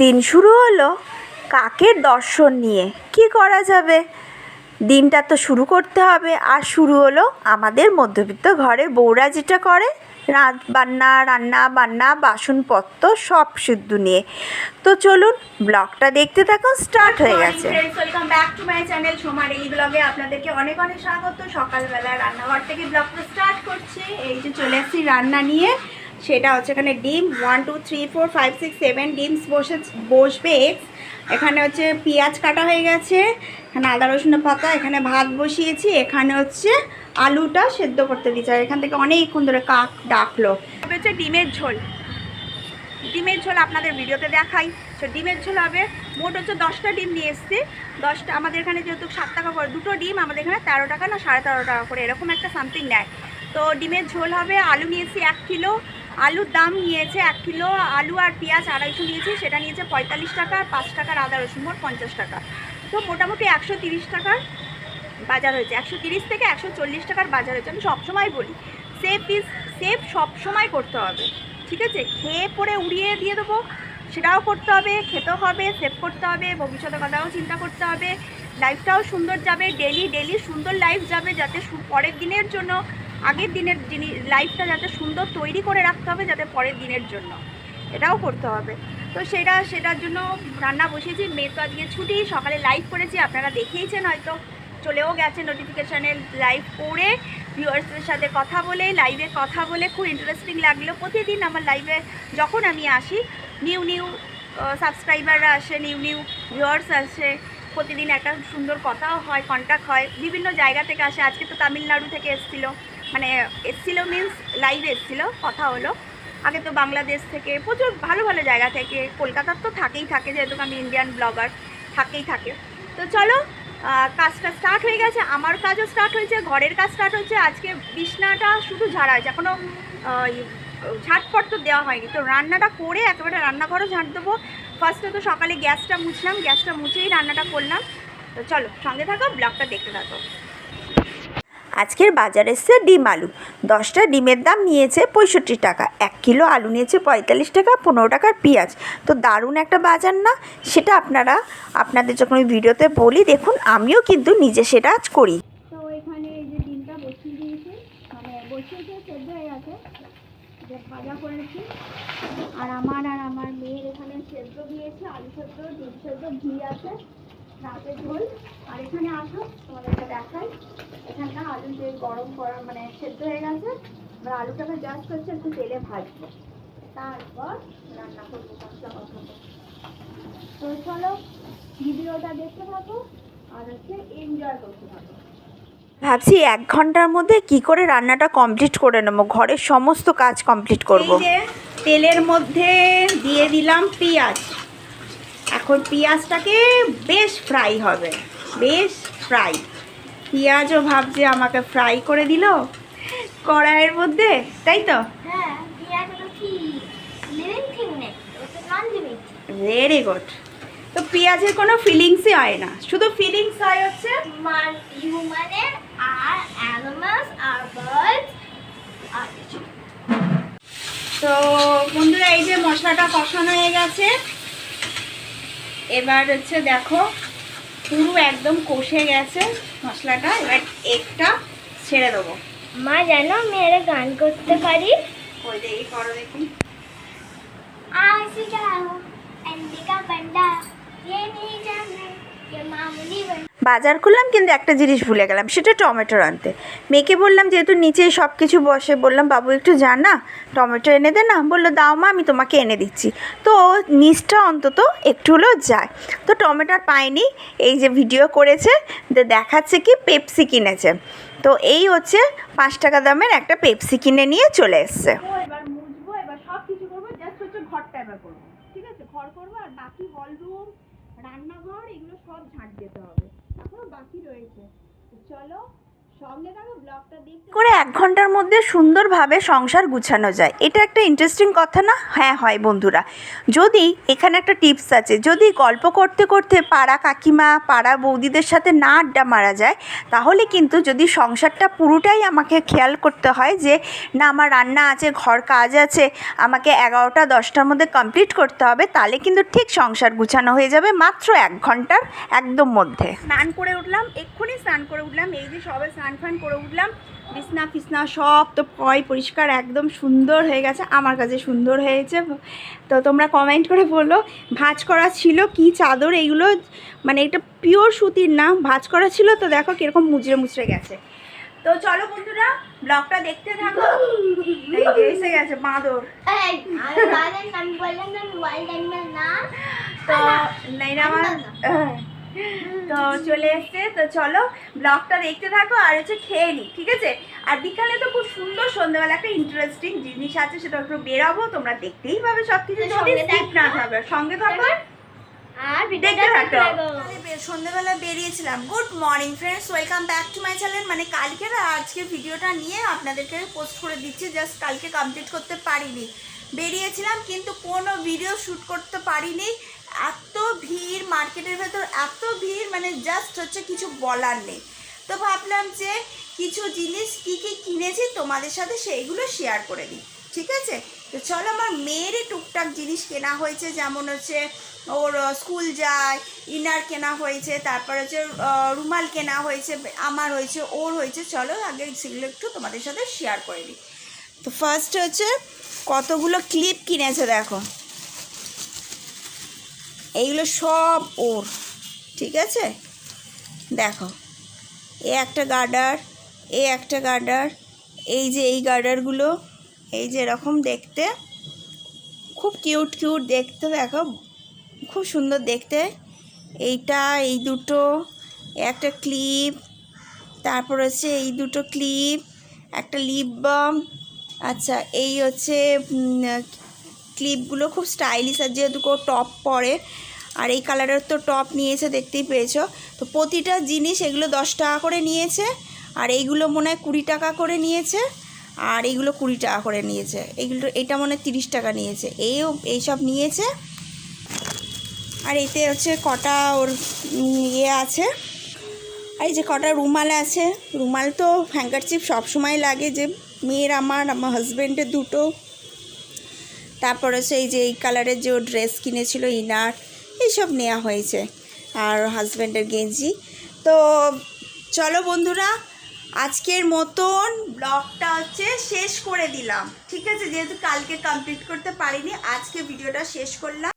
দিন শুরু হলো কাকের দর্শন নিয়ে। কি করা যাবে, দিনটা তো শুরু করতে হবে। আর শুরু হলো আমাদের মধ্যবিত্ত ঘরে বউরা যেটা করে, রান্না বান্না বাসনপত্র সব শুদ্ধ নিয়ে। তো চলুন ব্লগটা দেখতে থাকুন, স্টার্ট হয়ে গেছে। Welcome back to my channel Soma daily ব্লগে আপনাদেরকে অনেক অনেক স্বাগত। সকালবেলা রান্নাঘর থেকে ব্লগটা স্টার্ট করছি। এই যে চলে আসছি রান্না নিয়ে, সেটা হচ্ছে এখানে ডিম 1 2 3 4 5 6 7 ডিম বসবে এগস। এখানে হচ্ছে পেঁয়াজ কাটা হয়ে গেছে, এখানে আদা রসুনের পাতা, এখানে ভাত বসিয়েছি, এখানে হচ্ছে আলুটা সেদ্ধ করতে দিচ্ছি। আর এখান থেকে অনেকক্ষণ ধরে কাক ডাকলো। হচ্ছে ডিমের ঝোল আপনাদের ভিডিওতে দেখাই। তো ডিমের ঝোল হবে, মোট হচ্ছে 10টা ডিম নিয়ে এসছি। 10টা আমাদের এখানে যেহেতু 7 টাকা করে, দুটো ডিম আমাদের এখানে 13 টাকা না 13.5 টাকা করে এরকম একটা সামথিং নেয়। তো ডিমের ঝোল হবে। আলু নিয়েছি 1 কিলো, আলুর দাম নিয়েছে 1 কিলো আলু আর পেঁয়াজ 250 নিয়েছি, সেটা নিয়েছে 45 টাকা, আর 5 টাকার আদা রসুন, মোট 50 টাকা। তো মোটামুটি 130 টাকার বাজার হয়েছে। 130 থেকে 140 টাকার বাজার হয়েছে। আমি সবসময় বলি সেভ সবসময় করতে হবে, ঠিক আছে? খেয়ে পরে উড়িয়ে দিয়ে দেবো সেটাও করতে হবে, খেতেও হবে, সেভ করতে হবে, ভবিষ্যতের কথাও চিন্তা করতে হবে, লাইফটাও সুন্দর যাবে, ডেলি সুন্দর লাইফ যাবে, যাতে পরের দিনের জন্য আগের দিনের লাইফটা যাতে সুন্দর তৈরি করে রাখতে হবে, যাতে পরের দিনের জন্য এটাও করতে হবে। তো সেটার জন্য রান্না বসিয়েছি। মেয়ে তো আজকে ছুটি, সকালে লাইভ করেছি, আপনারা দেখেইছেন হয়তো, চলেও গেছে নোটিফিকেশানে। লাইভ করে ভিউয়ার্সদের সাথে কথা বলে, লাইভে কথা বলে খুব ইন্টারেস্টিং লাগলো। প্রতিদিন আমার লাইভে যখন আমি আসি, নিউ সাবস্ক্রাইবাররা আসে, নিউ ভিউয়ার্স আসে, প্রতিদিন একটা সুন্দর কথাও হয়, কন্ট্যাক্ট হয়, বিভিন্ন জায়গা থেকে আসে। আজকে তো তামিলনাড়ু থেকে এসেছিলো, মানে এসেছিলো মিন্স লাইভে এসেছিলো, কথা হলো। আগে তো বাংলাদেশ থেকে, প্রচুর ভালো ভালো জায়গা থেকে, কলকাতার তো থাকেই থাকে, যেহেতু আমি ইন্ডিয়ান ব্লগার, থাকেই থাকে। তো চলো, কাজটা স্টার্ট হয়ে গেছে, আমার কাজও স্টার্ট হয়েছে, ঘরের কাজ স্টার্ট হচ্ছে। আজকে বিছনাটা শুধু ঝাড়া হয়েছে, এখনও ঝাঁটপট তো দেওয়া হয়নি। তো রান্নাটা করে একেবারে রান্নাঘরও ঝাঁট দেবো। ফার্স্টে তো সকালে গ্যাসটা মুছলাম, গ্যাসটা মুছেই রান্নাটা করলাম। তো চলো সঙ্গে থাকো, ব্লগটা দেখতে থাকো। আজকের বাজার এসছে ডিম আলু। 10টা ডিমের দাম নিয়েছে 65 টাকা, 1 কিলো আলু নিয়েছে 45 টাকা, 15 টাকার পেঁয়াজ। তো দারুণ একটা বাজার না? সেটা আপনাদের যখন ওই ভিডিওতে বলি, দেখুন আমিও কিন্তু নিজে সেটা আজ করি। তো এখানে এই যে ডিমটা বসিয়ে দিয়েছি, মানে বসিয়েছে, সেদ্ধ হয়ে গেছে, যে ভাজা করেছি। আর আমার মেয়ের এখানে সেদ্ধ দিয়েছে, আলু সেদ্ধ, ডিম সেদ্ধ, ঘি আছে, রাতের ঝোল। আর এখানে আসো তোমাদেরকে দেখাই, এখানটা আলু যে গরম করা মানে সেদ্ধ হয়ে গেছে। এবার আলুটাকে জাস্ট হচ্ছে একটু তেলে ভাজবো, তারপর রান্না করবো, মশলা কষাবো। তো চলো ভিডিওটা দেখতে থাকো আর হচ্ছে এনজয় করতে থাকো। ভাবছি 1 ঘন্টার মধ্যে কি করে রান্নাটা কমপ্লিট করে নেবো, ঘরের সমস্ত কাজ কমপ্লিট করব। এই যে তেলের মধ্যে দিয়ে দিলাম পেঁয়াজ। এখন পেঁয়াজটাকে বেশ ফ্রাই হবে, বেশ ফ্রাই। পেঁয়াজও ভাবছে আমাকে ফ্রাই করে দিল কড়াইয়ের মধ্যে, তাই তো? Very good. তো পেঁয়াজের কোনো ফিলিংসই হয় না, শুধু ফিলিংস হয় হচ্ছে humaনের আর animals আর birds আর কিছু। তো বন্ধুরা, এই যে মশলাটা কষানো হয়ে গেছে, এবার হচ্ছে দেখো পুরো একদম কষে গেছে মশলাটা। এবার একটা ছেড়ে দেবো। মা জানো আমি একটা গান করতে পারি। ওই যে এই করো দেখি। आसी जाओ अंबिका बंडा ये नहीं जानते ये मामूली बंडा। বাজার করলাম, কিন্তু একটা জিনিস ভুলে গেলাম, সেটা টমেটো আনতে। মেয়েকে বললাম, যেহেতু নিচেই সব কিছু বসে, বললাম বাবু একটু যা না, টমেটো এনে দে না। বললো দাও মা, আমি তোমাকে এনে দিচ্ছি। তো নিচটা অন্তত একটু হলেও যায়। তো টমেটো পাইনি, এই যে ভিডিও করেছে দেখাচ্ছে কি পেপসি কিনেছে। তো এই হচ্ছে 5 টাকা দামের একটা পেপসি কিনে নিয়ে চলে এসছে। এবার মুছবো, এবার সব কিছু করবো, জাস্ট হচ্ছে ঘরটা এবার করবো, ঠিক আছে? ঘর করবো, আর বাকি হলরুম, রান্নাঘর, এগুলো সব ঝাঁট দিতে হবে, এখনো বাকি রয়েছে। তো চলো করে 1 ঘন্টার মধ্যে সুন্দরভাবে সংসার গুছানো যায়। এটা একটা ইন্টারেস্টিং কথা না? হ্যাঁ হয় বন্ধুরা। যদি এখানে একটা টিপস আছে, যদি গল্প করতে করতে পাড়া কাকিমা পাড়া বৌদিদের সাথে না আড্ডা মারা যায়, তাহলে কিন্তু যদি সংসারটা পুরোটাই আমাকে খেয়াল করতে হয় যে না আমার রান্না আছে, ঘর কাজ আছে, আমাকে 11টা 10টার মধ্যে কমপ্লিট করতে হবে, তাহলে কিন্তু ঠিক সংসার গুছানো হয়ে যাবে মাত্র 1 ঘন্টার একদম মধ্যে। স্নান করে উঠলাম, এক্ষুনি স্নান করে উঠলাম, এই যে সবে স্নান ফান করে উঠলাম, বিছনা ফিসনা সব তো পরিষ্কার একদম সুন্দর হয়ে গেছে, আমার কাছে সুন্দর হয়েছে। তো তোমরা কমেন্ট করে বলো ভাঁজ করা ছিল কি চাদর এইগুলো, মানে এটা পিওর সুতির না, ভাঁজ করা ছিল তো দেখো কীরকম মুচড়ে মুচড়ে গেছে। তো চলো বন্ধুরা ব্লগটা দেখতে থাকো। এই যে এসে গেছে বাঁদর, তো নাইরা আমার তো চলে এসছে। তো চলো ব্লগটা দেখতে থাকো আর হচ্ছে খেয়ে নিই, ঠিক আছে? আর বিকালে তো খুব সুন্দর সন্ধ্যাবেলা একটা ইন্টারেস্টিং জিনিস আছে, সেটা একটু বেরাবো, তোমরা দেখতেই পাবে সব কিছু, না থাকবে সঙ্গে থাকো আর দেখতে থাকো। সন্ধ্যেবেলা বেরিয়েছিলাম। Good morning friends, welcome back to my channel. মানে কালকের আজকে ভিডিওটা নিয়ে আপনাদেরকে পোস্ট করে দিচ্ছি, জাস্ট কালকে কমপ্লিট করতে পারিনি। বেরিয়েছিলাম কিন্তু কোনো ভিডিও শ্যুট করতে পারিনি, এত ভিড় মার্কেটের ভেতর, এত ভিড় মানে জাস্ট হচ্ছে কিছু বলার নেই। তো ভাবলাম যে কিছু জিনিস কী কী কিনেছি তোমাদের সাথে সেইগুলো শেয়ার করে দিই, ঠিক আছে? তো চলো, আমার মেয়েরই টুকটাক জিনিস কেনা হয়েছে, যেমন হচ্ছে ওর স্কুল যায় ইনার কেনা হয়েছে, তারপর হচ্ছে রুমাল কেনা হয়েছে, আমার হয়েছে, ওর হয়েছে। চলো আগে সেগুলো একটু তোমাদের সাথে শেয়ার করে দিই। তো ফার্স্ট হচ্ছে কতগুলো ক্লিপ কিনেছে দেখো, এইগুলো সব ওর, ঠিক আছে? দেখো এ একটা গার্ডার, এ একটা গার্ডার, এই যে এই গার্ডারগুলো, এই যে এরকম দেখতে খুব কিউট কিউট দেখতে, দেখো খুব সুন্দর দেখতে। এইটা, এই দুটো, একটা ক্লিপ, তারপর হচ্ছে এই দুটো ক্লিপ, একটা লিপ বাম। আচ্ছা এই হচ্ছে ক্লিপগুলো খুব স্টাইলিশ, আর যেহেতু টপ পরে, আর এই কালারের তো টপ নিয়েছে দেখতেই পেয়েছো। তো প্রতিটা জিনিস এগুলো 10 টাকা করে নিয়েছে, আর এইগুলো মনে হয় 20 টাকা করে নিয়েছে, আর এইগুলো 20 টাকা করে নিয়েছে, এইগুলো এটা মনে হয় 30 টাকা নিয়েছে, এইসব নিয়েছে। আর এতে হচ্ছে কটা ওর ইয়ে আছে, আর এই যে কটা রুমাল আছে, রুমাল তো হ্যাঙ্কারচিপ সবসময় লাগে, যে মেয়ের আমার হাজব্যান্ডের দুটো, তারপর হচ্ছে এই যে এই কালারের যে ও ড্রেস কিনেছিল ইনার, এইসব নেওয়া হয়েছে, আর হাজব্যান্ডের গেঞ্জি। তো চলো বন্ধুরা, আজকের মতন ব্লগটা হচ্ছে শেষ করে দিলাম, ঠিক আছে? যেহেতু কালকে কমপ্লিট করতে পারিনি, আজকে ভিডিওটা শেষ করলাম।